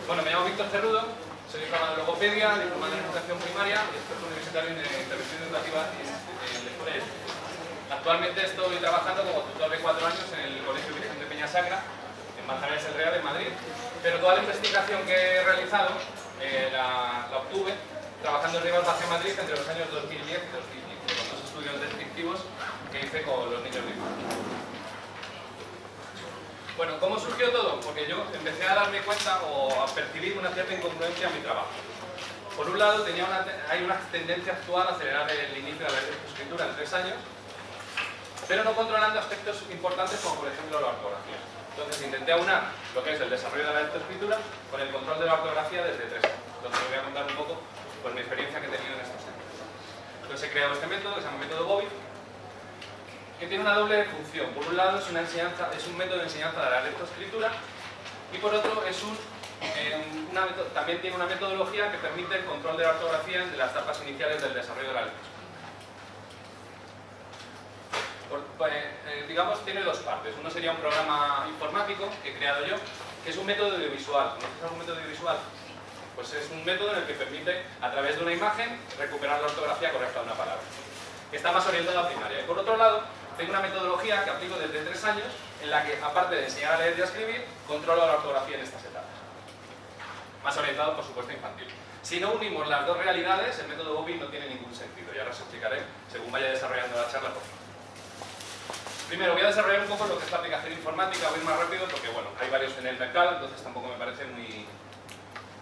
Bueno, me llamo Víctor Cerrudo, soy diplomado en logopedia, diplomado en educación primaria y experto universitario en intervención educativa en el colegio. Actualmente estoy trabajando como tutor de 4 años en el Colegio Virgen de Peñasacra, en Manzanares del Real, en Madrid. Pero toda la investigación que he realizado la obtuve trabajando en Rivas Vacia Madrid entre los años 2010 y 2015, con 2 estudios descriptivos que hice con los niños vivos. Bueno, ¿cómo surgió todo? Porque yo empecé a darme cuenta o a percibir una cierta incongruencia en mi trabajo. Por un lado, hay una tendencia actual a acelerar el inicio de la lectoescritura en 3 años, pero no controlando aspectos importantes como, por ejemplo, la ortografía. Entonces intenté aunar lo que es el desarrollo de la lectoescritura con el control de la ortografía desde 3 años. Entonces os voy a contar un poco mi experiencia que he tenido en estos años. Entonces he creado este método, que se llama método Bobby, que tiene una doble función. Por un lado es un método de enseñanza de la lectoescritura y por otro también tiene una metodología que permite el control de la ortografía en las etapas iniciales del desarrollo de la lectoescritura. Digamos, tiene 2 partes. Uno sería un programa informático que he creado yo, que es un método audiovisual. ¿Conoces algún método audiovisual? Pues es un método en el que permite, a través de una imagen, recuperar la ortografía correcta de una palabra, que está más orientado a primaria. Y por otro lado, tengo una metodología que aplico desde 3 años, en la que, aparte de enseñar a leer y a escribir, controlo la ortografía en estas etapas. Más orientado, por supuesto, a infantil. Si no unimos las 2 realidades, el método Bobby no tiene ningún sentido. Y ahora os explicaré según vaya desarrollando la charla. Primero voy a desarrollar un poco lo que es la aplicación informática, voy a ir más rápido porque bueno, hay varios en el mercado, entonces tampoco me parece muy...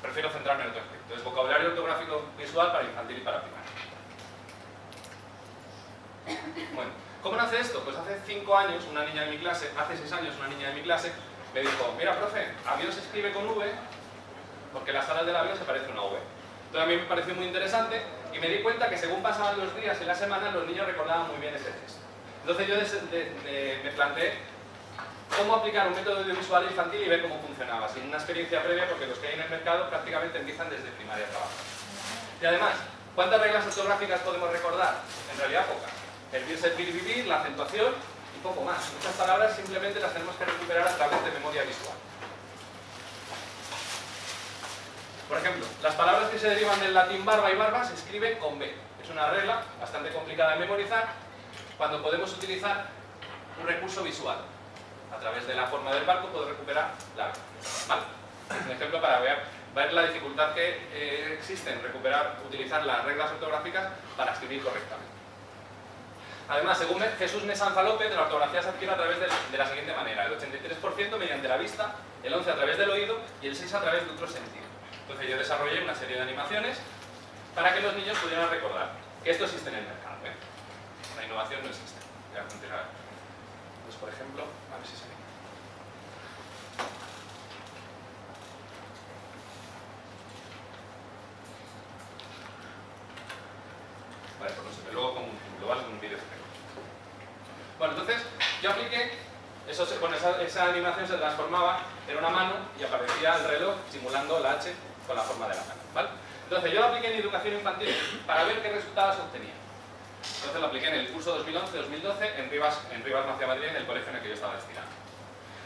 Prefiero centrarme en otro aspecto. Entonces, vocabulario ortográfico visual para infantil y para primaria. Bueno, ¿cómo nace esto? Pues hace 5 años, una niña de mi clase, hace 6 años una niña de mi clase me dijo: mira, profe, avión se escribe con V porque las alas del avión se parecen a una V. Entonces a mí me pareció muy interesante y me di cuenta que según pasaban los días y las semanas los niños recordaban muy bien ese gesto. Entonces yo me planteé cómo aplicar un método audiovisual infantil y ver cómo funcionaba, sin una experiencia previa, porque los que hay en el mercado prácticamente empiezan desde primaria a trabajar. Y además, ¿cuántas reglas ortográficas podemos recordar? En realidad pocas. El vir, servir y vivir, la acentuación y poco más. Muchas palabras simplemente las tenemos que recuperar a través de memoria visual. Por ejemplo, las palabras que se derivan del latín barba y barba se escriben con B. Es una regla bastante complicada de memorizar cuando podemos utilizar un recurso visual. A través de la forma del barco puedo recuperar la B. ¿Vale? Un ejemplo para ver la dificultad que existe en utilizar las reglas ortográficas para escribir correctamente. Además, según Jesús Mesanza López, la ortografía se adquiere a través de la siguiente manera: el 83% mediante la vista, el 11% a través del oído y el 6% a través de otros sentidos. Entonces yo desarrollé una serie de animaciones para que los niños pudieran recordar que esto existe en el mercado. La innovación no existe. Voy a continuar. Pues por ejemplo, a ver si se ve. Vale, pues no se ve. Luego con un global con un vídeo. Bueno, entonces yo apliqué, esa animación se transformaba en una mano y aparecía el reloj simulando la H con la forma de la mano, ¿vale? Entonces yo lo apliqué en educación infantil para ver qué resultados obtenía. Entonces lo apliqué en el curso 2011-2012 en Rivas Vacia Madrid, en el colegio en el que yo estaba destinado.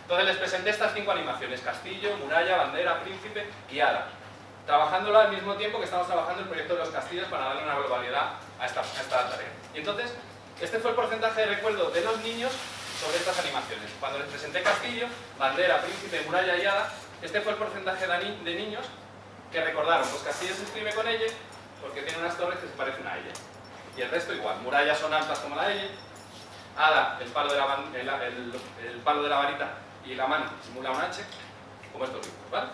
Entonces les presenté estas 5 animaciones: castillo, muralla, bandera, príncipe y hada, trabajándolo al mismo tiempo que estamos trabajando el proyecto de los castillos para darle una globalidad a esta tarea. Y entonces, este fue el porcentaje de recuerdo de los niños sobre estas animaciones. Cuando les presenté castillo, bandera, príncipe, muralla y hada, este fue el porcentaje de niños que recordaron. Pues castillo se escribe con L porque tiene unas torres que se parecen a ella. Y el resto igual. Murallas son altas como la L. Hada, el palo de la varita y la mano simula un H, como estos dibujos, ¿vale?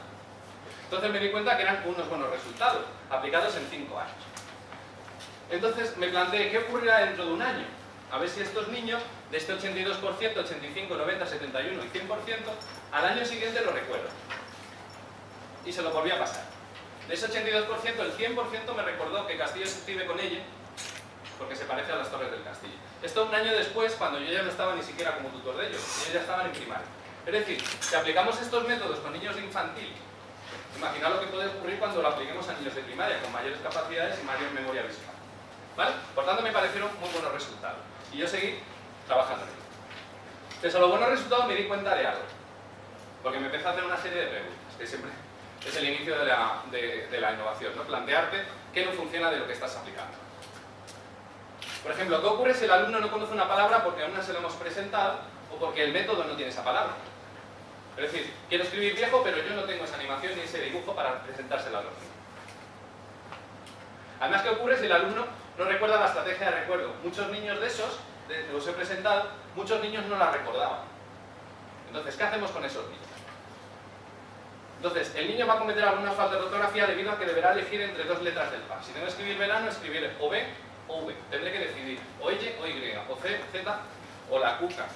Entonces me di cuenta que eran unos buenos resultados, aplicados en 5 años. Entonces me planteé qué ocurrirá dentro de un año. A ver si estos niños, de este 82%, 85, 90, 71 y 100%, al año siguiente lo recuerdan. Y se lo volví a pasar. De ese 82%, el 100% me recordó que castillo se escribe con ella, porque se parece a las torres del castillo. Esto un año después, cuando yo ya no estaba ni siquiera como tutor de ellos, ellos ya estaban en primaria. Es decir, si aplicamos estos métodos con niños de infantil, imaginad lo que puede ocurrir cuando lo apliquemos a niños de primaria, con mayores capacidades y mayor memoria visual. ¿Vale? Por tanto, me parecieron muy buenos resultados. Y yo seguí trabajando en ello. Pese a los buenos resultados, me di cuenta de algo. Porque me empecé a hacer una serie de preguntas, que siempre es el inicio de la innovación, ¿no? Plantearte qué no funciona de lo que estás aplicando. Por ejemplo, ¿qué ocurre si el alumno no conoce una palabra porque aún no se la hemos presentado o porque el método no tiene esa palabra? Es decir, quiero escribir viejo, pero yo no tengo esa animación ni ese dibujo para presentárselo al alumno. Además, ¿qué ocurre si el alumno no recuerda la estrategia de recuerdo? Muchos niños de esos, los he presentado, muchos niños no la recordaban. Entonces, ¿qué hacemos con esos niños? Entonces, el niño va a cometer alguna falta de ortografía debido a que deberá elegir entre dos letras del PA. Si tengo que escribir verano, escribiré o B o V. Tendré que decidir o Y o Y, o C, Z, o la Q, K.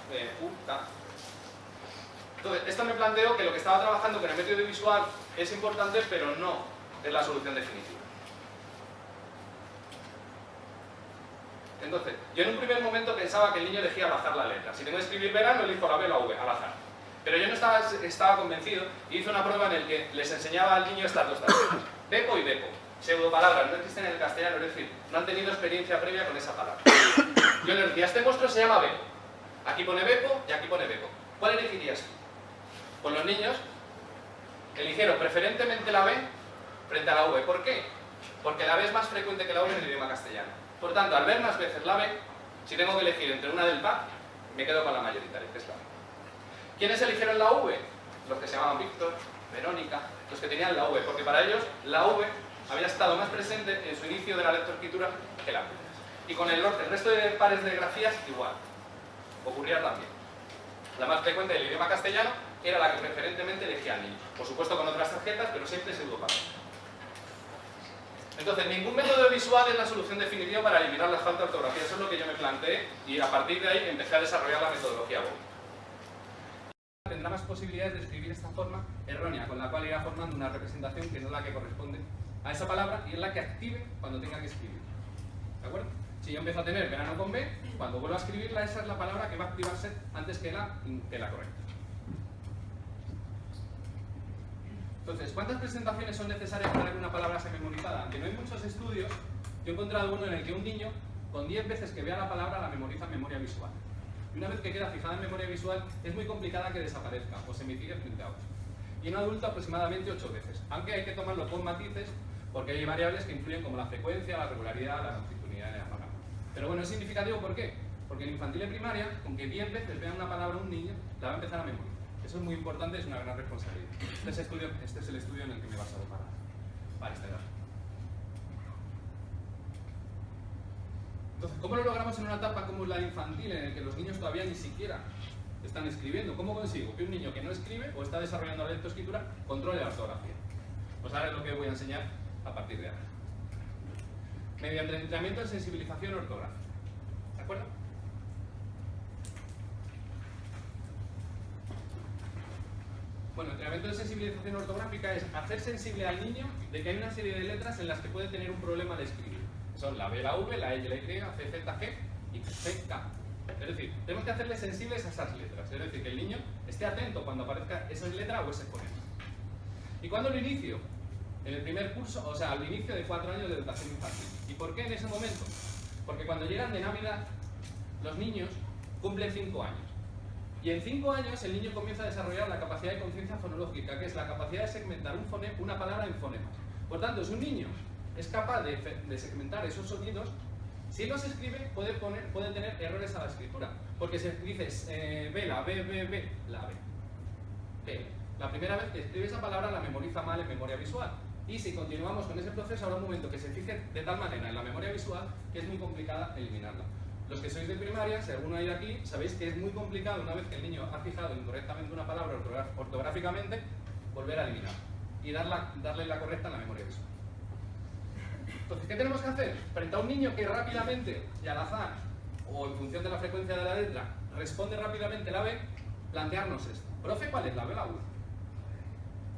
Entonces, esto me planteo que lo que estaba trabajando con el método visual es importante, pero no es la solución definitiva. Entonces, yo en un primer momento pensaba que el niño elegía al azar la letra. Si tengo que escribir verano, elijo la B o la V, al azar. Pero yo no estaba convencido y hice una prueba en la que les enseñaba al niño estas dos tabletas. Bepo y bepo. Pseudopalabras, no existen en el castellano, es decir, no han tenido experiencia previa con esa palabra. Yo les decía, este monstruo se llama bepo. Aquí pone bepo y aquí pone bepo. ¿Cuál elegirías tú? Pues los niños eligieron preferentemente la B frente a la V. ¿Por qué? Porque la B es más frecuente que la V en el idioma castellano. Por tanto, al ver más veces la B, si tengo que elegir entre una del PA, me quedo con la mayoritaria, que es la B. ¿Quiénes eligieron la V? Los que se llamaban Víctor, Verónica, los que tenían la V, porque para ellos la V había estado más presente en su inicio de la lectoescritura que la V. Y con el resto de pares de grafías igual. Ocurría también. La más frecuente del idioma castellano era la que preferentemente elegía al niño. Por supuesto con otras tarjetas, pero siempre pseudopalabras. Entonces, ningún método visual es la solución definitiva para eliminar la falta de ortografía. Eso es lo que yo me planteé y a partir de ahí empecé a desarrollar la metodología BOW. Tendrá más posibilidades de escribir esta forma errónea, con la cual irá formando una representación que no es la que corresponde a esa palabra y es la que active cuando tenga que escribir. ¿De acuerdo? Si yo empiezo a tener verano con B, cuando vuelvo a escribirla, esa es la palabra que va a activarse antes que la correcta. Entonces, ¿cuántas presentaciones son necesarias para que una palabra sea memorizada? Aunque no hay muchos estudios, yo he encontrado uno en el que un niño, con 10 veces que vea la palabra, la memoriza en memoria visual. Y una vez que queda fijada en memoria visual, es muy complicada que desaparezca o se mitigue frente a otro. Y en un adulto aproximadamente 8 veces, aunque hay que tomarlo con matices, porque hay variables que influyen como la frecuencia, la regularidad, la continuidad de la palabra. Pero bueno, es significativo, ¿por qué? Porque en infantil y primaria, con que 10 veces vean una palabra un niño, la va a empezar a memorizar. Eso es muy importante, es una gran responsabilidad. Este es el estudio en el que me he basado para esta edad. Entonces, ¿cómo lo logramos en una etapa como la infantil, en la que los niños todavía ni siquiera están escribiendo? ¿Cómo consigo que un niño que no escribe o está desarrollando la lectoescritura controle la ortografía? Pues ahora es lo que voy a enseñar a partir de ahora. Mediante el entrenamiento en sensibilización ortográfica. ¿De acuerdo? Bueno, el entrenamiento de sensibilización ortográfica es hacer sensible al niño de que hay una serie de letras en las que puede tener un problema de escribir. Son la B, la V, la E, la Y, C, Z, G y C, K. Es decir, tenemos que hacerle sensibles a esas letras. Es decir, que el niño esté atento cuando aparezca esa letra o ese fonema. ¿Y cuándo lo inicio? En el primer curso, o sea, al inicio de 4 años de educación infantil. ¿Y por qué en ese momento? Porque cuando llegan de Navidad, los niños cumplen 5 años. Y en 5 años el niño comienza a desarrollar la capacidad de conciencia fonológica, que es la capacidad de segmentar una palabra en fonemas. Por tanto, si un niño es capaz de segmentar esos sonidos, si los escribe puede tener errores a la escritura. Porque si dices B, la B, B, B, la B. B. La primera vez que escribe esa palabra la memoriza mal en memoria visual. Y si continuamos con ese proceso, habrá un momento que se fije de tal manera en la memoria visual que es muy complicada eliminarla. Los que sois de primaria, si alguno hay de aquí, sabéis que es muy complicado, una vez que el niño ha fijado incorrectamente una palabra ortográficamente, volver a eliminarla y darle la correcta en la memoria visual. Entonces, ¿qué tenemos que hacer? Frente a un niño que rápidamente y al azar, o en función de la frecuencia de la letra, responde rápidamente la B, plantearnos esto. Profe, ¿cuál es la B o la U?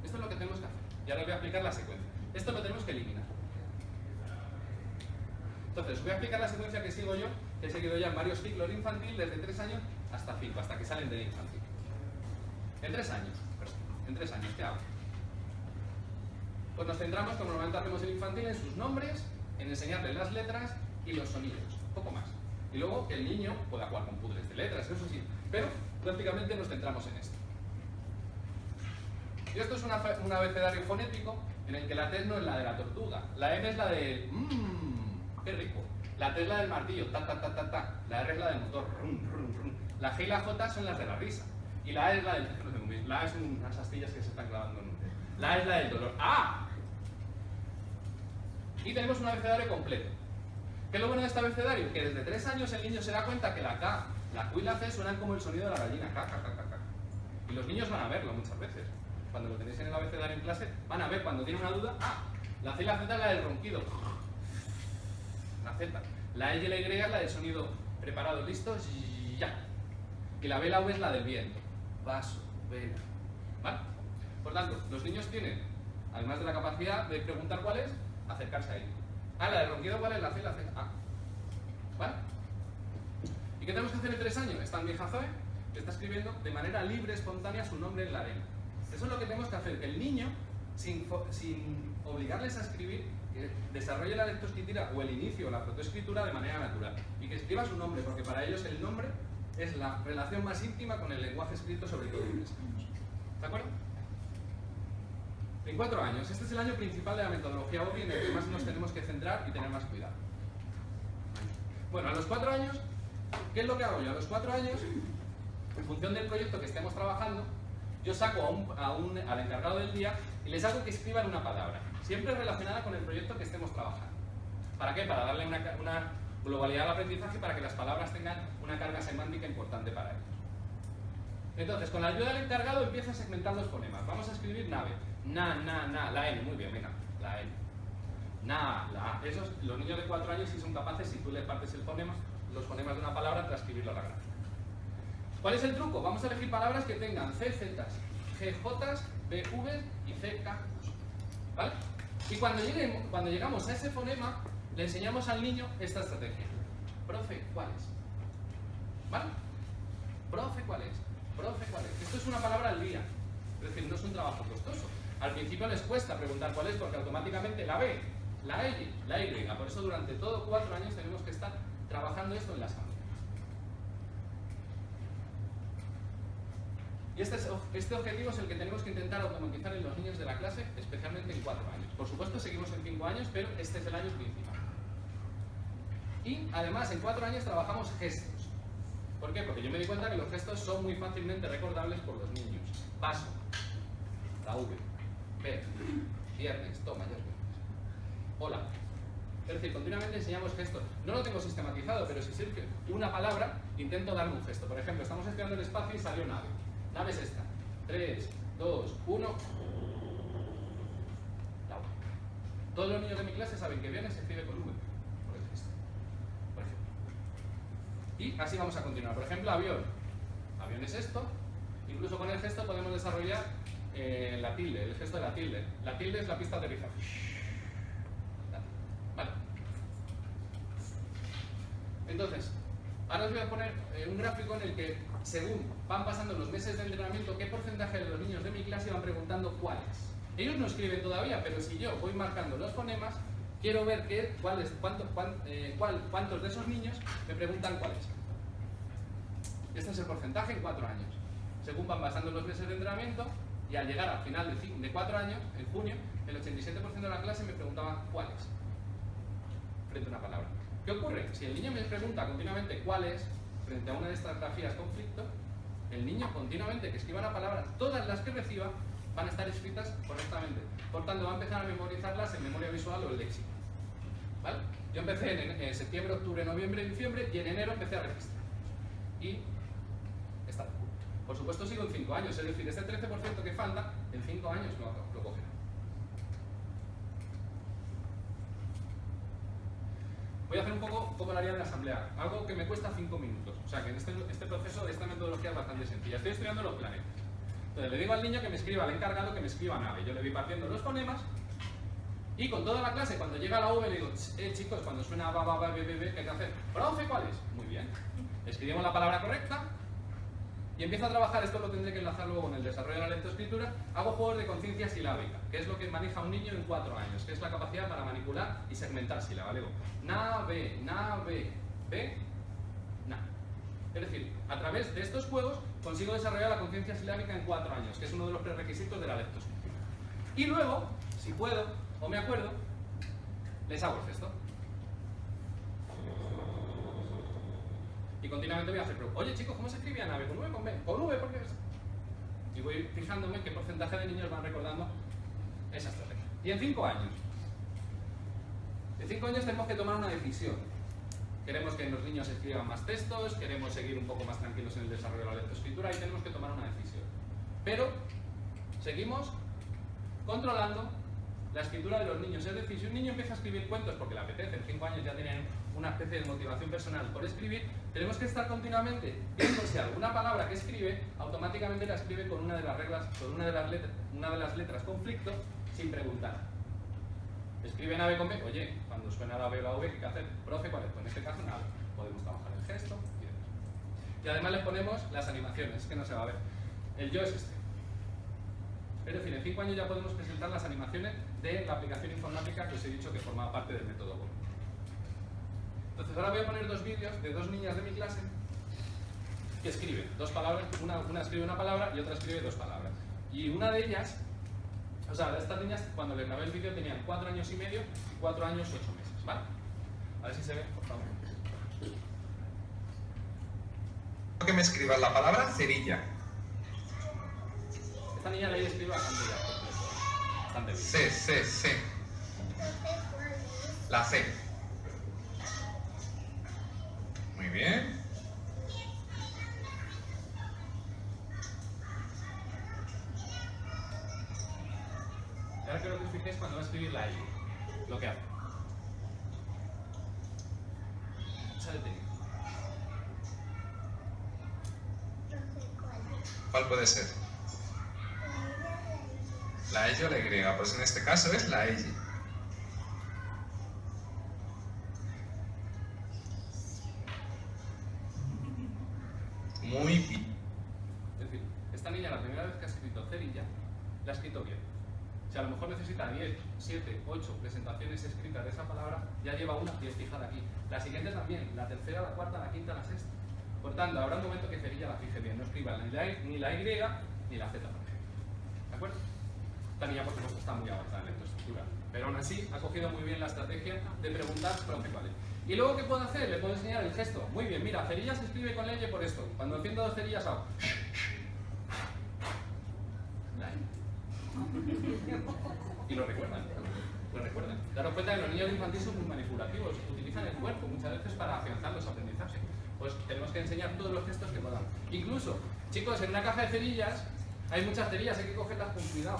Esto es lo que tenemos que hacer. Y ahora voy a explicar la secuencia. Esto lo tenemos que eliminar. Entonces, os voy a explicar la secuencia que sigo yo, que he seguido ya en varios ciclos de infantil, desde 3 años hasta 5, hasta que salen de infantil. En 3 años, ¿qué hago? Pues nos centramos, como normalmente hacemos en infantil, en sus nombres, en enseñarles las letras y los sonidos, poco más. Y luego que el niño pueda jugar con puzzles de letras, eso sí, pero prácticamente nos centramos en esto. Y esto es un abecedario fonético en el que la T no es la de la tortuga, la M es la de qué rico, la T es la del martillo, ta ta ta ta ta, la R es la del motor, rum, rum, rum. La G y la J son las de la risa, y la A es la del... La A es unas astillas que se están clavando en un dedo. La A es la del dolor. ¡Ah! Y tenemos un abecedario completo. ¿Qué es lo bueno de este abecedario? Que desde 3 años el niño se da cuenta que la K, la Q y la C suenan como el sonido de la gallina, K, K, K, K, K. Y los niños van a verlo muchas veces. Cuando lo tenéis en el abecedario en clase, van a ver cuando tienen una duda, la C y la Z es la del ronquido. La Z. La E y la Y es la del sonido preparados, listos, ya. Y la B y la V es la del viento. Vaso, vela. ¿Vale? Por tanto, los niños tienen, además de la capacidad de preguntar cuál es, acercarse a ello. La del ronquido, ¿cuál es? La C y la Z. ¿Vale? ¿Y qué tenemos que hacer en 3 años? Esta vieja Zoe que está escribiendo de manera libre, espontánea, su nombre en la arena. Eso es lo que tenemos que hacer, que el niño, sin obligarles a escribir, que desarrolle la lectoescritura o el inicio o la protoescritura de manera natural. Y que escriba su nombre, porque para ellos el nombre es la relación más íntima con el lenguaje escrito, sobre todo en 3 años. ¿De acuerdo? En 4 años. Este es el año principal de la metodología OBI en el que más nos tenemos que centrar y tener más cuidado. Bueno, a los 4 años, ¿qué es lo que hago yo? A los 4 años, en función del proyecto que estemos trabajando, yo saco al encargado del día y les hago que escriban una palabra, siempre relacionada con el proyecto que estemos trabajando. ¿Para qué? Para darle una globalidad al aprendizaje, para que las palabras tengan una carga semántica importante para ellos. Entonces, con la ayuda del encargado empieza a segmentar los fonemas. Vamos a escribir nave. Na, la N, muy bien, venga, la N. Na, la A. Esos, los niños de 4 años sí son capaces, si tú le partes los fonemas de una palabra, transcribirlo a la gráfica. ¿Cuál es el truco? Vamos a elegir palabras que tengan CZ, GJ, BV y CK. ¿Vale? Y cuando llegamos a ese fonema, le enseñamos al niño esta estrategia. Profe, ¿cuál es? ¿Vale? Profe, ¿cuál es? Profe, ¿cuál es? Esto es una palabra al día. Es decir, no es un trabajo costoso. Al principio les cuesta preguntar cuál es, porque automáticamente la B, la Y, la Y. Por eso durante todo 4 años tenemos que estar trabajando esto en las familias. Y este objetivo es el que tenemos que intentar automatizar en los niños de la clase, especialmente en 4 años. Por supuesto, seguimos en 5 años, pero este es el año principal. Y además, en 4 años trabajamos gestos. ¿Por qué? Porque yo me di cuenta que los gestos son muy fácilmente recordables por los niños. Paso, la V, ver, viernes, toma, ya es viernes. Hola. Es decir, continuamente enseñamos gestos. No lo tengo sistematizado, pero si surge una palabra, intento darle un gesto. Por ejemplo, estamos estudiando el espacio y salió nave. Nave es esta. 3, 2, 1. La V. Todos los niños de mi clase saben que viernes se escribe con V. Por el gesto. Por ejemplo. Y así vamos a continuar. Por ejemplo, avión. Avión es esto. Incluso con el gesto podemos desarrollar la tilde, el gesto de la tilde. La tilde es la pista de aterrizaje. Vale. Entonces, ahora os voy a poner un gráfico en el que, según van pasando los meses de entrenamiento, qué porcentaje de los niños de mi clase van preguntando cuáles. Ellos no escriben todavía, pero si yo voy marcando los fonemas, quiero ver cuántos de esos niños me preguntan cuáles. Este es el porcentaje en 4 años. Según van pasando los meses de entrenamiento, y al llegar al final de 4 años, en junio, el 87% de la clase me preguntaba cuáles frente a una palabra. ¿Qué ocurre? Si el niño me pregunta continuamente cuáles frente a una de estas grafías conflicto, el niño continuamente que escriba la palabra, todas las que reciba van a estar escritas correctamente. Por tanto, va a empezar a memorizarlas en memoria visual o el léxico. ¿Vale? Yo empecé en septiembre, octubre, noviembre, diciembre, y en enero empecé a registrar. Y está. Por supuesto sigo en 5 años, es decir, este 13% que falta, en 5 años lo cogerá. Voy a hacer un poco como lo haría en la asamblea, algo que me cuesta 5 minutos. O sea que en este proceso, esta metodología es bastante sencilla. Estoy estudiando los planetas. Entonces le digo al niño que me escriba, al encargado que me escriba nave. Yo le voy partiendo los fonemas y con toda la clase, cuando llega la V, le digo, chicos, cuando suena ba, ba, ba, be, be, be, ¿qué hay que hacer? Profe, ¿cuál es? Muy bien. Escribimos la palabra correcta. Y empiezo a trabajar, esto lo tendré que enlazar luego con el desarrollo de la lectoescritura. Hago juegos de conciencia silábica, que es lo que maneja un niño en 4 años, que es la capacidad para manipular y segmentar sílabas. Digo, na, be, be, na. Es decir, a través de estos juegos consigo desarrollar la conciencia silábica en 4 años, que es uno de los prerequisitos de la lectoescritura. Y luego, si puedo o me acuerdo, les hago el gesto. Y continuamente voy a hacer pruebas. Oye chicos, ¿cómo se escribía nave? ¿Con V, con B? ¿Con V? ¿Por qué? Y voy fijándome qué porcentaje de niños van recordando esa estrategia. Y en 5 años. En 5 años tenemos que tomar una decisión. Queremos que los niños escriban más textos, queremos seguir un poco más tranquilos en el desarrollo de la lectoescritura y tenemos que tomar una decisión. Pero seguimos controlando la escritura de los niños. Es decir, si un niño empieza a escribir cuentos porque le apetece, en 5 años ya tienen una especie de motivación personal por escribir, tenemos que estar continuamente viendo si alguna palabra que escribe automáticamente la escribe con una de las reglas, con una de las letras conflicto, sin preguntar. Escribe nave con B, oye, cuando suena la B o la V, ¿qué hay que hacer? Profe, ¿cuál es? Pues en este caso nave. Podemos trabajar el gesto y demás. Y además les ponemos las animaciones, que no se va a ver. El yo es este. Es decir, en 5 años ya podemos presentar las animaciones de la aplicación informática que os he dicho que formaba parte del método GO. Entonces ahora voy a poner 2 vídeos de 2 niñas de mi clase que escriben 2 palabras, una escribe una palabra y otra escribe 2 palabras. Y una de ellas, o sea, estas niñas cuando les grabé el vídeo tenían 4 años y medio y 4 años 8 meses, ¿vale? A ver si se ve, por favor. Que me escribas la palabra cerilla. Esta niña la escribe bastante ya, bastante bien. C. La C. Muy bien. Y ahora quiero que os fijéis cuando va a escribir la I, lo que hace. Se ha detenido. ¿Cuál puede ser? La E o la Y. Pues en este caso es la Y. Muy bien. Es decir, esta niña la primera vez que ha escrito cerilla, la ha escrito bien. Si a lo mejor necesita 10, 7, 8 presentaciones escritas de esa palabra, ya lleva una bien fijada aquí. La siguiente también, la tercera, la cuarta, la quinta, la sexta. Por tanto, habrá un momento que cerilla la fije bien, no escriba ni la Y ni la Z, por ejemplo. ¿De acuerdo? Esta niña, por supuesto, está muy avanzada en lectoescritura, pero aún así ha cogido muy bien la estrategia de preguntar, profe, ¿cuál es? Y luego, ¿qué puedo hacer? Le puedo enseñar el gesto. Muy bien, mira, cerilla se escribe con leye por esto. Cuando enciendo 2 cerillas hago. Y lo recuerdan. Lo recuerdan. Daros cuenta que los niños infantiles son muy manipulativos, utilizan el cuerpo muchas veces para afianzar los aprendizajes. Pues tenemos que enseñar todos los gestos que podamos. Incluso, chicos, en una caja de cerillas hay muchas cerillas, hay que cogerlas con cuidado.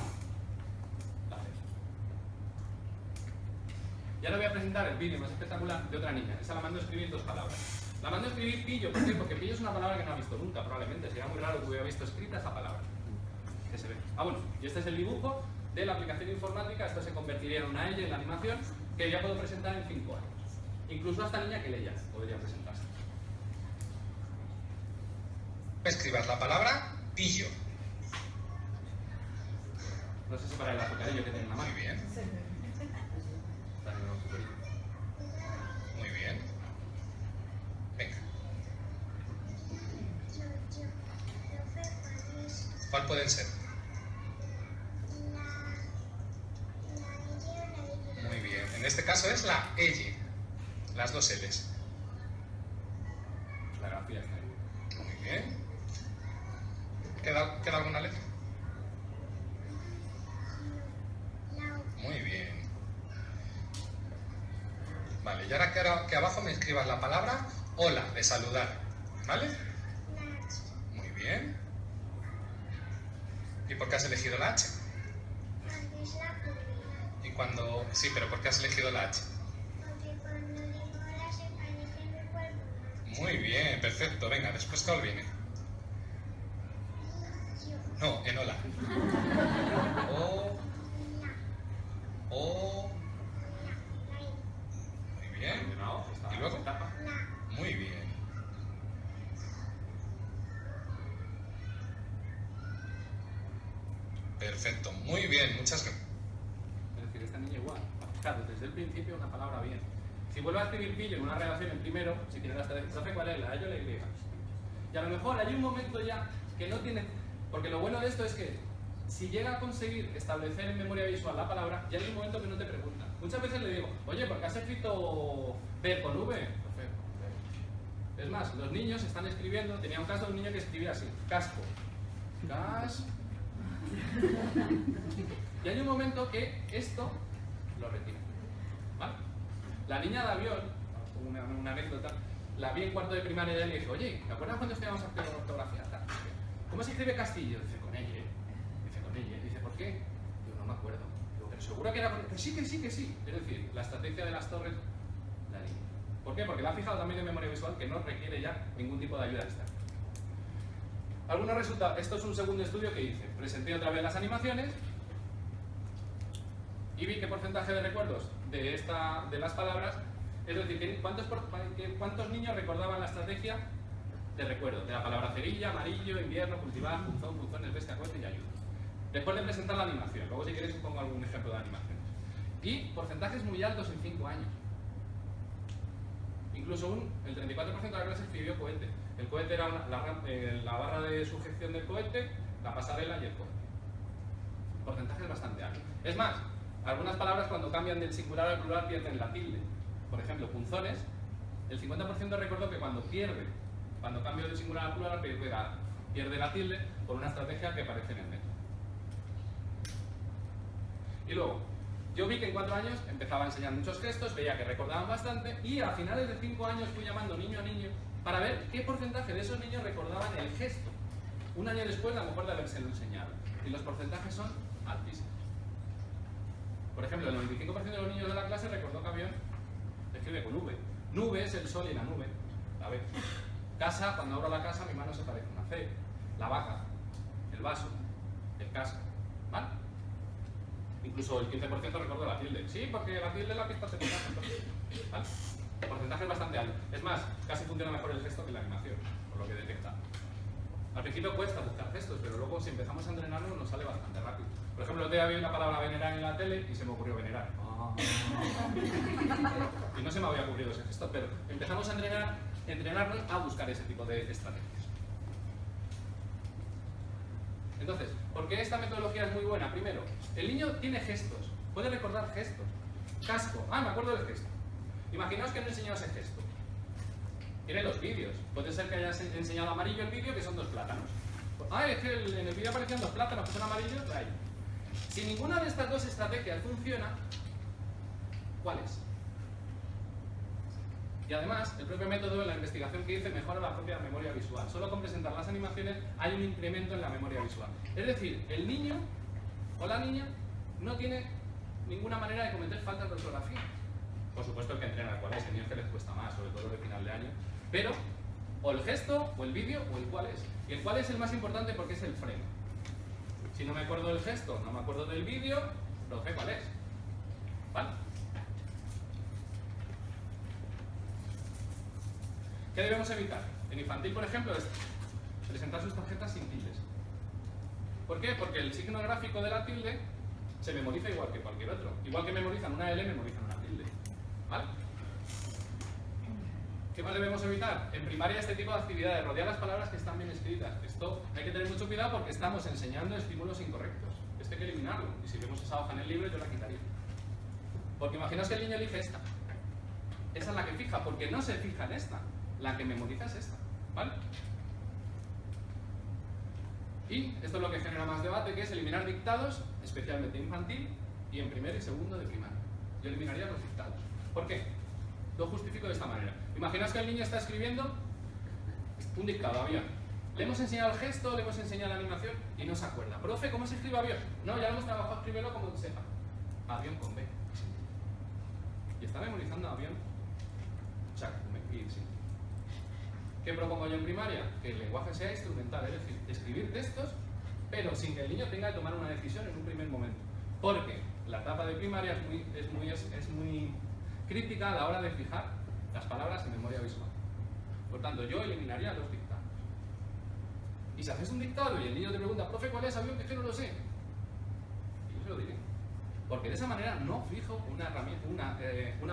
Y ahora voy a presentar el vídeo más espectacular de otra niña. Esa la mando a escribir 2 palabras. La mando a escribir pillo, ¿por qué? Porque pillo es una palabra que no ha visto nunca, probablemente. Sería muy raro que hubiera visto escrita esa palabra. Que se ve. Ah, bueno, y este es el dibujo de la aplicación informática. Esto se convertiría en una L en la animación que ya puedo presentar en 5 años. Incluso a esta niña que leía podría presentarse. Escribas la palabra pillo. No sé si para el azucarillo que tiene en la mano. Muy bien. Muy bien. Venga. ¿Cuál pueden ser? Muy bien. En este caso es la Y. Las 2 L's. La grafía está ahí. Muy bien. ¿Queda alguna letra? Muy bien. Vale, y ahora quiero que abajo me escribas la palabra hola, de saludar. ¿Vale? Muy bien. ¿Y por qué has elegido la H? Porque es la primera. Y cuando... Sí, pero ¿por qué has elegido la H? Porque cuando digo hola se parece en el cuerpo. Muy bien, perfecto. Venga, después ¿cuál viene? No, en hola. O... Muy bien. No, está ¿Y luego? en etapa. Muy bien. Perfecto, muy bien, muchas gracias. Es decir, esta niña igual. Claro, desde el principio una palabra bien. Si vuelvo a escribir pillo en una redacción en primero, si tienes hasta decir, profe, ¿cuál es? La E o la Y. Y a lo mejor hay un momento ya que no tiene... Porque lo bueno de esto es que si llega a conseguir establecer en memoria visual la palabra, ya hay un momento que no te pregunta. Muchas veces le digo, oye, ¿por qué has escrito B con V? Profe, B. Es más, los niños están escribiendo, tenía un caso de un niño que escribía así, casco. Y hay un momento que esto lo retira. ¿Vale? La niña de avión, una anécdota, la vi en cuarto de primaria y le dije, oye, ¿te acuerdas cuando estudiamos ortografía? ¿Cómo se escribe Castillo? Dice, con ella. Dice, con ella. Dice, ¿por qué? Digo, no me acuerdo. Digo, pero seguro que era con... Que sí, que sí, que sí. Es decir, la estrategia de las torres, la niña. ¿Por qué? Porque la ha fijado también en memoria visual que no requiere ya ningún tipo de ayuda externa. Algunos resultados. Esto es un segundo estudio que hice. Presenté otra vez las animaciones y vi qué porcentaje de recuerdos de las palabras, es decir, cuántos niños recordaban la estrategia de recuerdo de la palabra cerilla, amarillo, invierno, cultivar, punzones, bestia, cohete y ayuda. Después de presentar la animación, luego si queréis os pongo algún ejemplo de animaciones. Y porcentajes muy altos en 5 años. Incluso el 34% de la clase escribió cohete. El cohete era la barra de sujeción del cohete, la pasarela y el cohete. Porcentajes bastante altos. Es más, algunas palabras cuando cambian del singular al plural pierden la tilde. Por ejemplo, punzones, el 50% recordó que cuando cambio del singular al plural pierde la tilde por una estrategia que aparece en el método. Y luego, yo vi que en 4 años empezaba a enseñar muchos gestos, veía que recordaban bastante y a finales de 5 años fui llamando niño a niño para ver qué porcentaje de esos niños recordaban el gesto. Un año después, a lo mejor de habérselo enseñado. Y los porcentajes son altísimos. Por ejemplo, el 95% de los niños de la clase recordó que avión se escribe con V. Nube es el sol y la nube, la B. Casa, cuando abro la casa, mi mano se parece a una C. La vaca, el vaso, el casco. ¿Vale? Incluso el 15% recordó la tilde. Sí, porque la tilde la pista se pone. ¿Vale? El porcentaje es bastante alto. Es más, casi funciona mejor el gesto que la animación, por lo que detecta. Al principio cuesta buscar gestos, pero luego si empezamos a entrenarlo nos sale bastante rápido. Por ejemplo, el otro día vi una palabra venerar en la tele y se me ocurrió venerar. Y no se me había ocurrido ese gesto, pero empezamos a entrenarnos a buscar ese tipo de estrategias. Entonces, ¿por qué esta metodología es muy buena? Primero, el niño tiene gestos, puede recordar gestos. Casco, me acuerdo del gesto. Imaginaos que no enseñaos ese gesto. Tiene los vídeos. Puede ser que hayas enseñado amarillo el vídeo, que son 2 plátanos. Es que en el vídeo aparecían 2 plátanos que son amarillos. Ahí. Si ninguna de estas 2 estrategias funciona, ¿cuál es? Y además, el propio método de la investigación que hice mejora la propia memoria visual. Solo con presentar las animaciones hay un incremento en la memoria visual. Es decir, el niño o la niña no tiene ninguna manera de cometer faltas de ortografía. Por supuesto el que entrena cuál es, hay niños que les cuesta más, sobre todo de final de año. Pero, o el gesto, o el vídeo, o el cuál es. Y el cuál es el más importante porque es el freno. Si no me acuerdo del gesto, no me acuerdo del vídeo, lo sé cuál es. ¿Vale? ¿Qué debemos evitar? En infantil, por ejemplo, es presentar sus tarjetas sin tildes. ¿Por qué? Porque el signo gráfico de la tilde se memoriza igual que cualquier otro. Igual que memorizan una L, memorizan una tilde. ¿Vale? ¿Qué más debemos evitar? En primaria este tipo de actividades, rodear las palabras que están bien escritas. Esto hay que tener mucho cuidado porque estamos enseñando estímulos incorrectos. Esto hay que eliminarlo. Y si vemos esa hoja en el libro, yo la quitaría. Porque imaginaos que el niño elige esta. Esa es la que fija, porque no se fija en esta. La que memoriza es esta. ¿Vale? Y esto es lo que genera más debate, que es eliminar dictados, especialmente infantil, y en primero y segundo de primaria. Yo eliminaría los dictados. ¿Por qué? Lo justifico de esta manera. Imaginaos que el niño está escribiendo un dictado, avión. Le hemos enseñado el gesto, le hemos enseñado la animación y no se acuerda. Profe, ¿cómo se escribe avión? No, ya lo hemos trabajado, escríbelo como sepa. Avión con B. Y está memorizando avión. O sea, sí. ¿Qué propongo yo en primaria? Que el lenguaje sea instrumental, es decir, escribir textos, pero sin que el niño tenga que tomar una decisión en un primer momento. Porque la etapa de primaria es muy crítica a la hora de fijar las palabras en memoria visual. Por tanto, yo eliminaría los dictados. Y si haces un dictado y el niño te pregunta, profe, ¿cuál es avión? Que no lo sé. Y yo se lo diré. Porque de esa manera no fijo una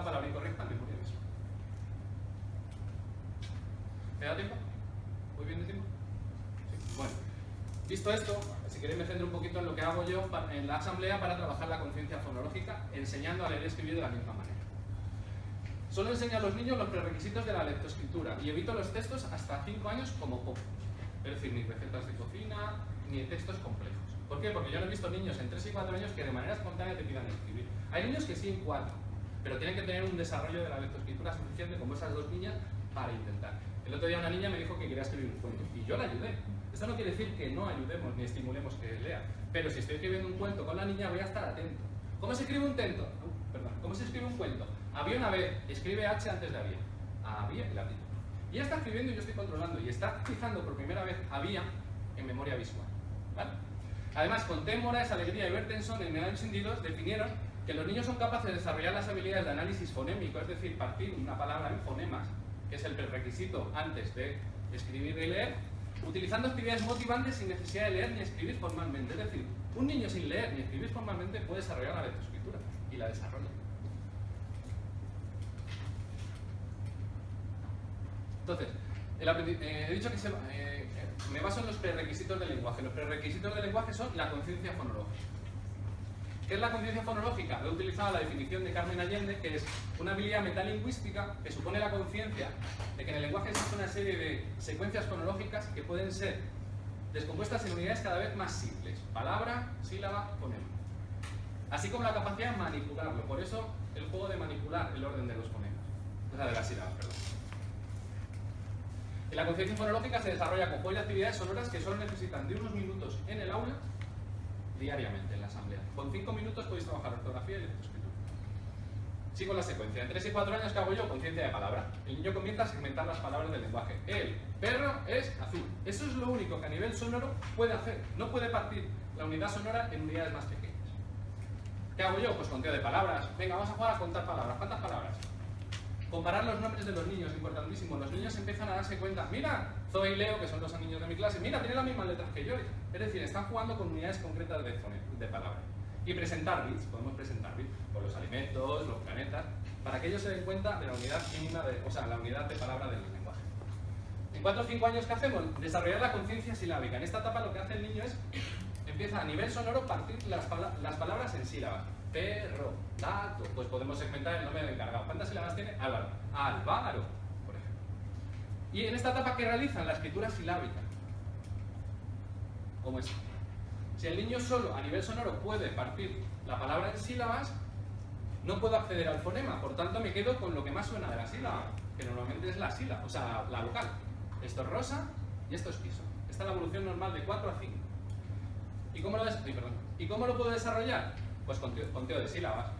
palabra incorrecta en memoria visual. ¿Me da tiempo? Uy. ¿Voy bien de tiempo? Sí. Bueno, visto esto, si queréis me centro un poquito en lo que hago yo en la asamblea para trabajar la conciencia fonológica, enseñando a leer y escribir de la misma manera. Solo enseño a los niños los prerequisitos de la lectoescritura y evito los textos hasta 5 años como poco. Es decir, ni recetas de cocina, ni textos complejos. ¿Por qué? Porque yo no he visto niños en 3 y 4 años que de manera espontánea te pidan escribir. Hay niños que sí en 4, pero tienen que tener un desarrollo de la lectoescritura suficiente como esas 2 niñas para intentar. El otro día una niña me dijo que quería escribir un cuento y yo la ayudé. Esto no quiere decir que no ayudemos ni estimulemos que lea, pero si estoy escribiendo un cuento con la niña voy a estar atento. ¿Cómo se escribe un cuento? ¿Cómo se escribe un cuento? Había una vez, escribe H antes de había. Había el latín. Y ella está escribiendo y yo estoy controlando y está utilizando por primera vez había en memoria visual. ¿Vale? Además, Conté, Moraes, Alegría y Bertenson en Análisis Sentidos definieron que los niños son capaces de desarrollar las habilidades de análisis fonémico, es decir, partir una palabra en fonemas, que es el prerequisito antes de escribir y leer, utilizando actividades motivantes sin necesidad de leer ni escribir formalmente. Es decir, un niño sin leer ni escribir formalmente puede desarrollar la lectoescritura y la desarrolla. Entonces, he dicho que me baso en los prerequisitos del lenguaje. Los prerequisitos del lenguaje son la conciencia fonológica. ¿Qué es la conciencia fonológica? He utilizado la definición de Carmen Allende, que es una habilidad metalingüística que supone la conciencia de que en el lenguaje existe una serie de secuencias fonológicas que pueden ser descompuestas en unidades cada vez más simples: palabra, sílaba, fonema. Así como la capacidad de manipularlo. Por eso el juego de manipular el orden de los fonemas. O sea, de las sílabas, perdón. Y la conciencia fonológica se desarrolla con juegos de actividades sonoras que solo necesitan de unos minutos en el aula diariamente en la asamblea. Con 5 minutos podéis trabajar ortografía y lectoescritura. Sigo la secuencia. En 3 y 4 años, ¿qué hago yo? Conciencia de palabra. El niño comienza a segmentar las palabras del lenguaje. El perro es azul. Eso es lo único que a nivel sonoro puede hacer. No puede partir la unidad sonora en unidades más pequeñas. ¿Qué hago yo? Pues conteo de palabras. Venga, vamos a jugar a contar palabras. ¿Cuántas palabras? Comparar los nombres de los niños, importantísimo. Los niños empiezan a darse cuenta, mira, Zoe y Leo, que son 2 niños de mi clase, mira, tienen las mismas letras que yo. Es decir, están jugando con unidades concretas de palabra. Y presentar bits, podemos presentar bits, por los alimentos, los planetas, para que ellos se den cuenta de la unidad mínima, la unidad de palabra del lenguaje. En 4 o 5 años, ¿qué hacemos? Desarrollar la conciencia silábica. En esta etapa lo que hace el niño es, empieza a nivel sonoro partir las palabras en sílabas. Perro, gato, pues podemos segmentar el nombre del encargado. ¿Cuántas sílabas tiene? Álvaro. Álvaro, por ejemplo. Y en esta etapa, ¿qué realizan? La escritura silábica. ¿Cómo es? Si el niño solo a nivel sonoro puede partir la palabra en sílabas, no puedo acceder al fonema, por tanto me quedo con lo que más suena de la sílaba, que normalmente es la sílaba, o sea, la vocal. Esto es rosa y esto es piso. Esta es la evolución normal de 4 a 5. ¿Y cómo lo puedo desarrollar? Pues conteo de sílabas,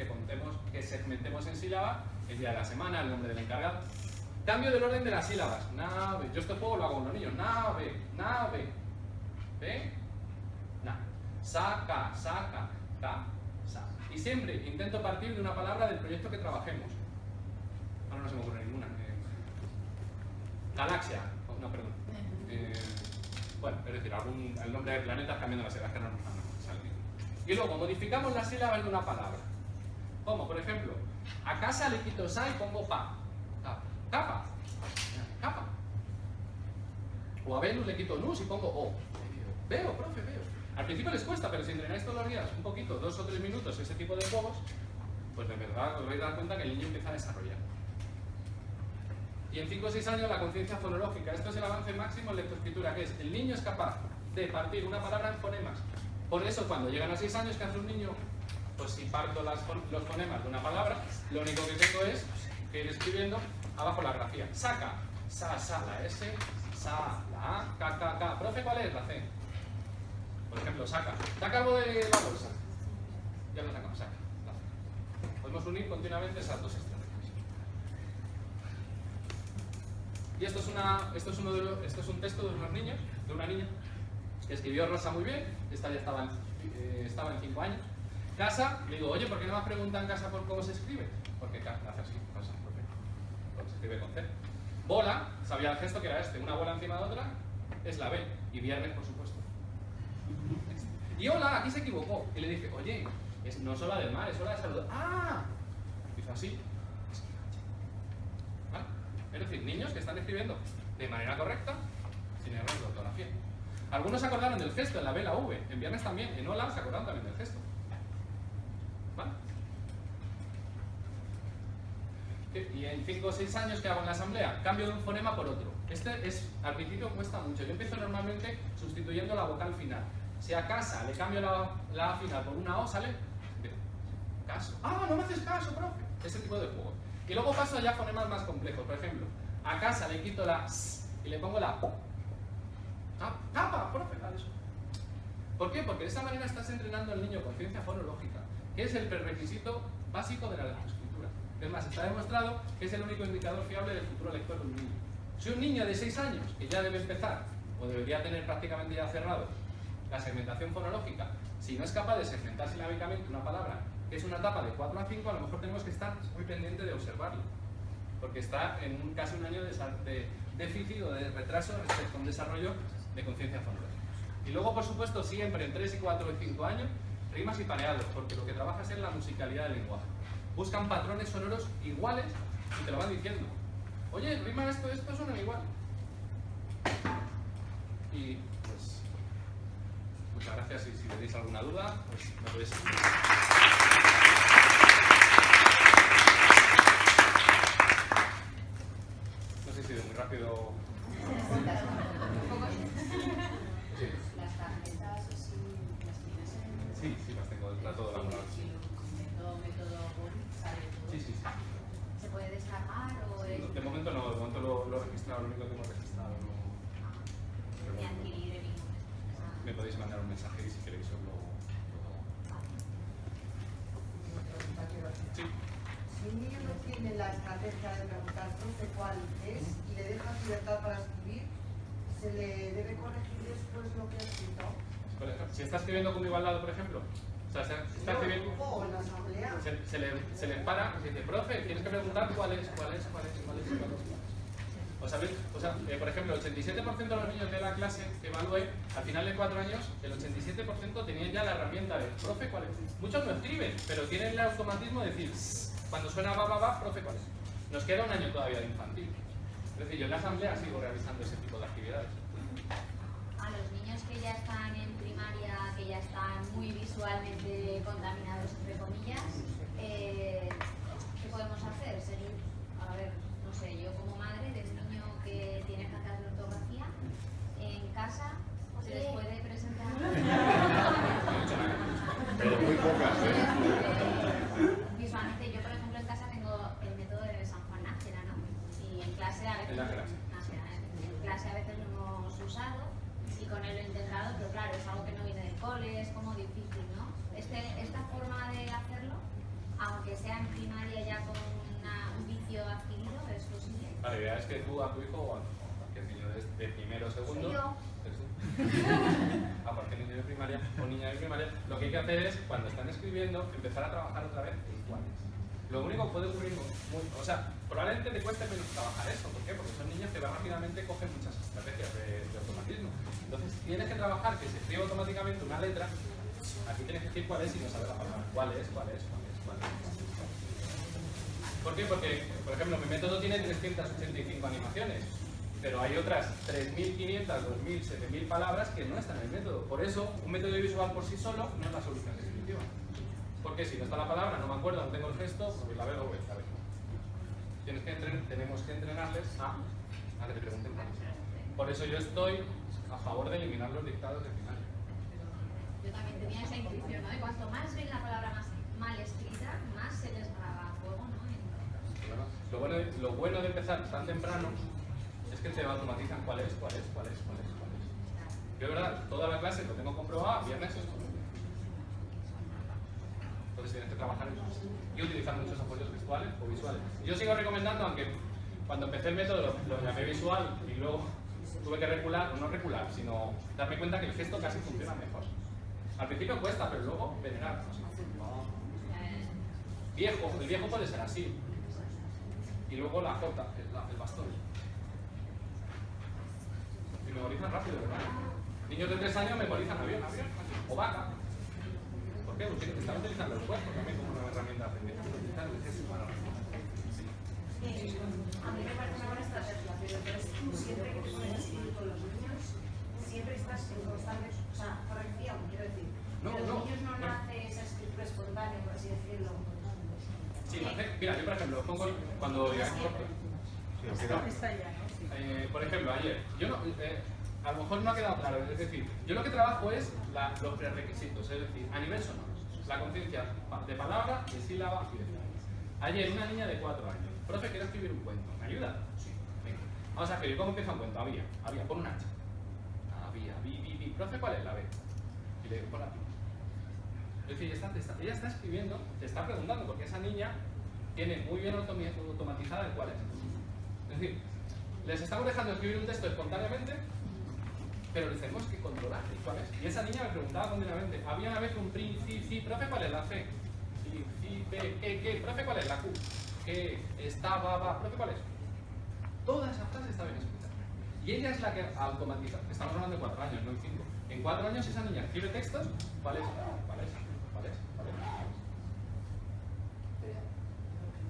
que segmentemos en sílabas el día de la semana, el nombre del encargado. Cambio del orden de las sílabas. Nave. Yo este juego lo hago con los niños. Nave, nave. ¿Ve? Na. Saca, saca. Ta, sa. Y siempre intento partir de una palabra del proyecto que trabajemos. Ahora no se me ocurre ninguna. Galaxia. Oh, no, perdón. Bueno, es decir, el nombre de planetas cambiando las sílabas, que no sale. Y luego modificamos las sílabas de una palabra. Como, por ejemplo, a casa le quito sa y pongo pa. Capa. Capa. O a Venus le quito nus y pongo o. Veo, profe, veo. Al principio les cuesta, pero si entrenáis todos los días un poquito, 2 o 3 minutos, ese tipo de juegos, pues de verdad os vais a dar cuenta que el niño empieza a desarrollar. Y en 5 o 6 años la conciencia fonológica. Esto es el avance máximo en lectoescritura, que es el niño es capaz de partir una palabra en fonemas. Por eso cuando llegan a 6 años, ¿qué hace un niño? Pues si parto los fonemas de una palabra, lo único que tengo es que ir escribiendo abajo la grafía. Saca, sa, la S, sa, la A, ca. Profe, ¿cuál es? La C. Por ejemplo, saca algo de la bolsa. Ya lo sacamos, saca. La C. Podemos unir continuamente esas dos estrategias. Y esto es un texto de unos niños, de una niña, que escribió Rosa muy bien. Esta ya estaba en 5 años. Casa, le digo, oye, ¿por qué no me preguntan en casa por cómo se escribe? Porque hace así, cosa, porque se escribe con C. Bola, sabía el gesto que era este, una bola encima de otra, es la B, y viernes, por supuesto. Y hola, aquí se equivocó. Y le dije, oye, no es hora del mar, es hora de saludar. ¡Ah! Hizo así. ¿Vale? Es decir, niños que están escribiendo de manera correcta, sin errores de ortografía. Algunos se acordaron del gesto en la B, la V, en viernes también, en hola se acordaron también del gesto. ¿Vale? Y en 5 o 6 años que hago en la asamblea, cambio de un fonema por otro. Al principio cuesta mucho. Yo empiezo normalmente sustituyendo la vocal final. Si a casa le cambio la A final por una O, sale caso. ¡Ah, no me haces caso, profe! Ese tipo de juego. Y luego paso ya a fonemas más complejos. Por ejemplo, a casa le quito la S y le pongo la P. ¡Tapa, profe! Eso. ¿Por qué? Porque de esa manera estás entrenando al niño conciencia fonológica, que es el prerequisito básico de la lectoescritura. Es más, está demostrado que es el único indicador fiable del futuro lector de un niño. Si un niño de 6 años, que ya debe empezar, o debería tener prácticamente ya cerrado la segmentación fonológica, si no es capaz de segmentar silábicamente una palabra, que es una etapa de 4 a 5, a lo mejor tenemos que estar muy pendientes de observarlo, porque está en casi un año de déficit o de retraso respecto a un desarrollo de conciencia fonológica. Y luego, por supuesto, siempre en 3, 4 y 5 años, rimas y pareados, porque lo que trabajas es la musicalidad del lenguaje. Buscan patrones sonoros iguales y te lo van diciendo. Oye, rima esto suena igual. Y pues, muchas gracias, y si tenéis alguna duda, pues me podéis... No sé si he sido muy rápido. Sí. Las tarjetas, Sí, las tengo detrás todo elaborado. método sale todo. Sí. ¿Se puede descargar o es De momento no, de momento lo he registrado, lo único que hemos registrado. de adquirir el Me podéis mandar un mensaje y si queréis os lo... Sí. Si un niño no tiene la estrategia de preguntar profe cuál es y le dejas libertad para escribir, ¿se le debe corregir después lo que ha escrito? Por ejemplo, si está escribiendo con igualdad, por ejemplo, o sea, si está escribiendo... O en la asamblea. Se le para y dice, profe, tienes que preguntar cuál es. O sea, por ejemplo, el 87% de los niños de la clase que evalué, al final de 4 años, el 87% tenían ya la herramienta de, profe, ¿cuál es? Muchos no escriben, pero tienen el automatismo de decir, cuando suena va, profe, ¿cuál es? Nos queda un año todavía de infantil. Es decir, yo en la asamblea sigo realizando ese tipo de actividades. a los niños que ya están en primaria, que ya están muy visualmente contaminados, entre comillas, ¿qué podemos hacer? A ver, no sé, yo como madre de un niño que tiene faltas de ortografía, en casa se les puede presentar... Pero muy pocas, Visualmente, yo por ejemplo en casa tengo el método de San Juan Nájera, ¿no? Y en clase a veces... En clase a veces lo hemos usado y con él lo he intentado, pero claro, es algo que no viene del cole, es como difícil, ¿no? Esta forma de hacerlo, aunque sea en primaria ya con un vicio adquirido, es posible. La idea es que tú a tu hijo o a cualquier niño de primero o segundo, a cualquier niño de primaria o niña de primaria, lo que hay que hacer es, cuando están escribiendo, empezar a trabajar otra vez en iguales. Lo único que puede ocurrir, o sea, probablemente te cueste menos trabajar eso. ¿Por qué? Porque son niños que rápidamente cogen muchas estrategias de automatismo. Entonces, tienes que trabajar que se escriba automáticamente una letra. Aquí tienes que decir cuál es y no sabes la palabra. ¿Cuál es? ¿Por qué? Porque, por ejemplo, mi método tiene 385 animaciones, pero hay otras 3.500, 2.000, 7.000 palabras que no están en el método. Por eso, un método visual por sí solo no es la solución definitiva. Porque si no está la palabra, no me acuerdo, no tengo el gesto, pues la veo, a ver. Tenemos que entrenarles a que te pregunten cuál es. Por eso yo estoy a favor de eliminar los dictados de final. Yo también tenía esa intuición, ¿no? De cuanto más ven la palabra más mal escrita, más se les graba a fuego, ¿no? Lo bueno de empezar tan temprano es que te automatizan cuál es. Yo, de verdad, toda la clase lo tengo comprobado, viernes esto. Entonces tienes que trabajar en eso y utilizar muchos apoyos visuales o visuales. Yo sigo recomendando, aunque cuando empecé el método lo llamé visual y luego tuve que recular, o no recular, sino darme cuenta que el gesto casi funciona mejor. Al principio cuesta, pero luego venerar. El viejo puede ser así. Y luego la jota, el bastón. Y memorizan rápido, ¿verdad? Niños de 3 años memorizan avión, o vaca. ¿Por qué? Porque están utilizando el cuerpo también como una herramienta de aprendizaje. A mí me parece una buena estrategia, pero tú siempre que te pones a escribir con los niños, siempre estás en constante, o sea, corrección, quiero decir. No, Pero no. los niños no nace esa escritura espontánea, por así decirlo. Sí, mira, yo por ejemplo, pongo cuando Está ya, ¿no? Sí. por ejemplo, ayer, yo no, a lo mejor no ha quedado claro, es decir, yo lo que trabajo es los prerequisitos, es decir, a nivel sonoro, la conciencia de palabra, de sílaba y de frase. Ayer, una niña de 4 años, profe, quiero escribir un cuento, ¿me ayuda? Sí, venga. Vamos a escribir, ¿cómo empieza un cuento? Había, pon un H. Vi, profe, ¿cuál es la B? Y le digo, pon la P. Es decir, ella está escribiendo, te está preguntando, porque esa niña tiene muy bien automatizada el cuál es. Es decir, les estamos dejando escribir un texto espontáneamente, pero les tenemos que controlar el cuál es. Y esa niña me preguntaba continuamente, había una vez un sí, profe, ¿cuál es la C? Sí, B, ¿qué? Profe, ¿cuál es la Q? ¿Qué? Va, profe, ¿cuál es? Toda esa frase está bien escuchada. Y ella es la que automatiza. Estamos hablando de 4 años, no en 5. En 4 años esa niña escribe textos, ¿cuál es?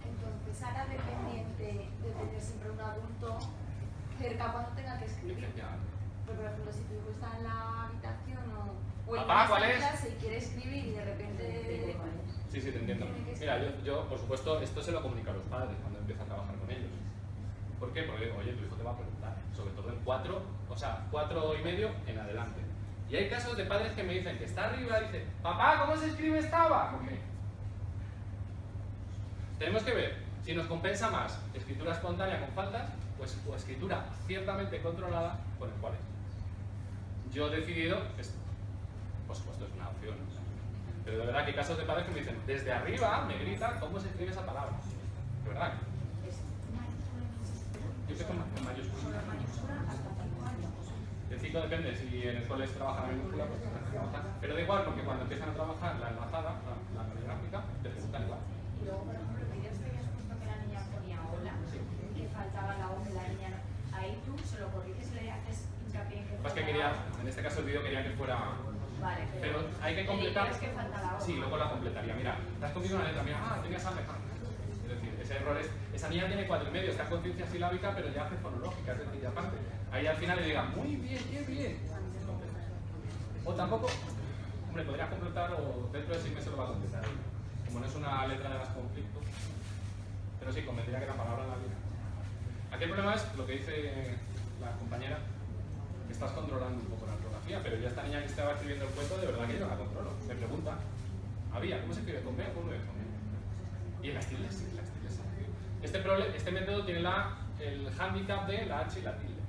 Entonces, ahora dependiente de tener siempre un adulto cerca cuando tenga que escribir. Efectivamente. Pero, por ejemplo, si tu hijo está en la habitación o en Papá, ¿cuál es? clase y quiere escribir y de repente... Sí, te entiendo. Mira, yo, por supuesto, esto se lo comunico a los padres cuando empiezo a trabajar con ellos. ¿Por qué? Porque, oye, tu hijo te va a preguntar, sobre todo en 4, o sea, 4 y medio en adelante. Y hay casos de padres que me dicen que está arriba y dice, papá, ¿cómo se escribe estaba? ¿Con qué? Tenemos que ver si nos compensa más escritura espontánea con faltas o escritura ciertamente controlada con el cual es. Yo he decidido esto. Por supuesto, es una opción. Pero de verdad que hay casos de padres que me dicen, desde arriba me grita cómo se escribe esa palabra. De verdad. Yo empiezo en mayúscula. El ciclo depende, si en el cole trabajan en minúscula, pues tendrán que trabajar. Pero da igual, porque cuando empiezan a trabajar la enlazada, la caligrafía, te preguntan igual. Y luego, por ejemplo, que ya habías puesto que la niña ponía hola, que faltaba la O de la niña. Ahí tú se lo corriges y le haces hincapié en que... Lo que pasa es que quería, en este caso el vídeo quería que fuera... Vale, pero hay que completar... Es que falta la O. Sí, luego la completaría. Mira, te has comido una letra, mira, tenías alejandro. Es decir, ese error es... Esa niña tiene 4 y medio, está en conciencia silábica, pero ya hace fonológica, es decir, ya aparte. Ahí al final le digan, muy bien, qué bien. O tampoco... Hombre, podrías completar o dentro de 6 meses lo va a completar. Como no es una letra de más conflicto. Pero sí, convendría que la palabra la viera. Aquí el problema es lo que dice la compañera, que estás controlando un poco la ortografía, pero ya esta niña que estaba escribiendo el cuento, de verdad que yo no la controlo. Me pregunta, ¿cómo se escribe? ¿Con B o con V? Y las tildes, sí, las tildes. Este método tiene el hándicap de la H y la tilde.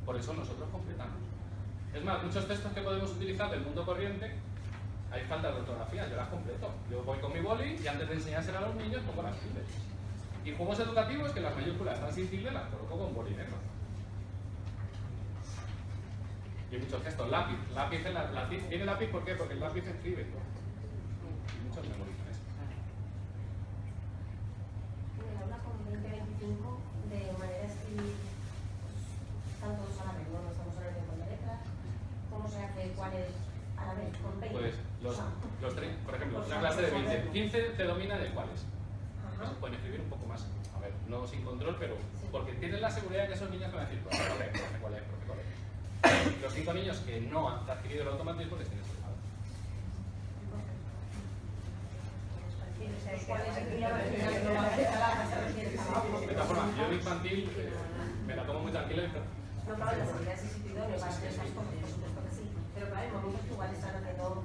Por eso nosotros completamos. Es más, muchos textos que podemos utilizar del mundo corriente, hay faltas de ortografía, yo las completo. Yo voy con mi boli y antes de enseñárselo a los niños pongo las tildes. Y juegos educativos que las mayúsculas están sin tilde, las coloco con boli negro. Y hay muchos gestos, lápiz. ¿Tiene lápiz por qué? Porque el lápiz escribe. Y muchos memorizan eso. En el aula con 20-25 de manera de escribir, están todos a la vez, no estamos hablando de letras, ¿cómo se hace? ¿Cuál es a la vez? ¿Con 20? Pues los 30, por ejemplo, una clase de 20, 15 te domina de cuáles. Se pueden escribir un poco más, a ver, no sin control, pero porque tienen la seguridad de que esos niños van a decir, profe, ¿cuál es? Los 5 niños que no han adquirido el automatismo les tienes que dejar. De todas formas, yo en infantil me la tomo muy tranquila y... No, claro, las ideas instituidores, las cosas como por supuesto que sí. Pero claro, hay momentos que igual están haciendo,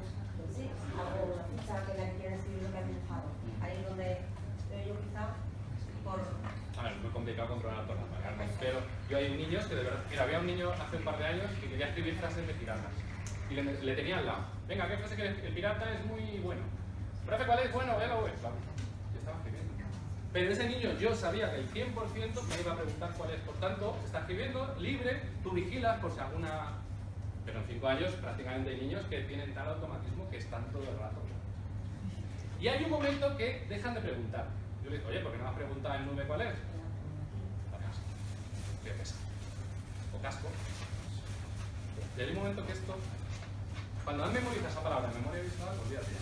sí, algo, una ficha que la quieren escribir lo que han dibujado. Ahí es donde yo quizá, por... A ver, es muy complicado controlar todas las maneras, pero yo hay niños que de verdad... Mira, había un niño hace un par de años que quería escribir frases de piratas. Y le tenía al lado. Venga, ¿qué frase que el pirata es muy bueno? Profe, ¿cuál es bueno? Claro, yo estaba escribiendo. Pero ese niño yo sabía que el 100% me iba a preguntar cuál es. Por tanto, está escribiendo libre, tú vigilas por si alguna... Pero en 5 años prácticamente hay niños que tienen tal automatismo que están todo el rato. Y hay un momento que dejan de preguntar. Yo le digo, oye, ¿por qué no me has preguntado el nube cuál es? ¿Qué pesa? O casco. Y hay un momento que esto... Cuando han memorizado esa palabra en memoria visual, olvídate ya.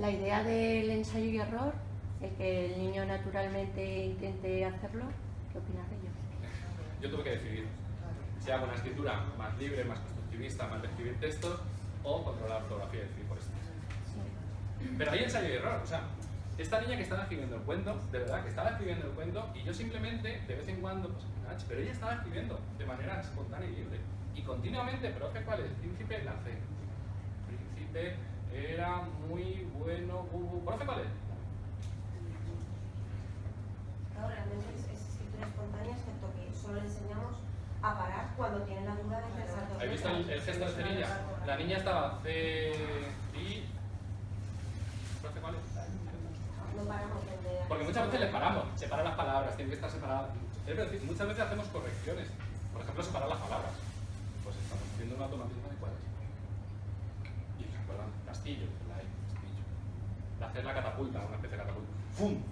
La idea del ensayo y error, el que el niño naturalmente intente hacerlo, ¿qué opinas de ello? yo tuve que decidir si hago una escritura más libre, más constructivista, más de escribir textos, o controlar la ortografía y decir por esto. Pero hay ensayo y error, o sea, esta niña que estaba escribiendo el cuento, de verdad que estaba escribiendo el cuento, y yo simplemente, de vez en cuando, pues, pero ella estaba escribiendo de manera espontánea y libre. Y continuamente, profe, ¿cuál es? Príncipe, la C. Príncipe era muy bueno, profe, ¿cuál es? Claro, realmente es escritura espontánea, excepto que solo le enseñamos a parar cuando tiene la duda de pensar dos ¿Habéis visto el gesto de cerilla? La niña estaba C, I... ¿Profe, cuál es? No paramos donde... Porque muchas veces les paramos, separar las palabras, tienen que estar separadas. Es decir, muchas veces hacemos correcciones. Por ejemplo, separar las palabras. Pues estamos haciendo un automatismo de cuadros. Y recuerdan, castillo, la E, castillo. La C es la catapulta, una especie de catapulta. ¡Fum!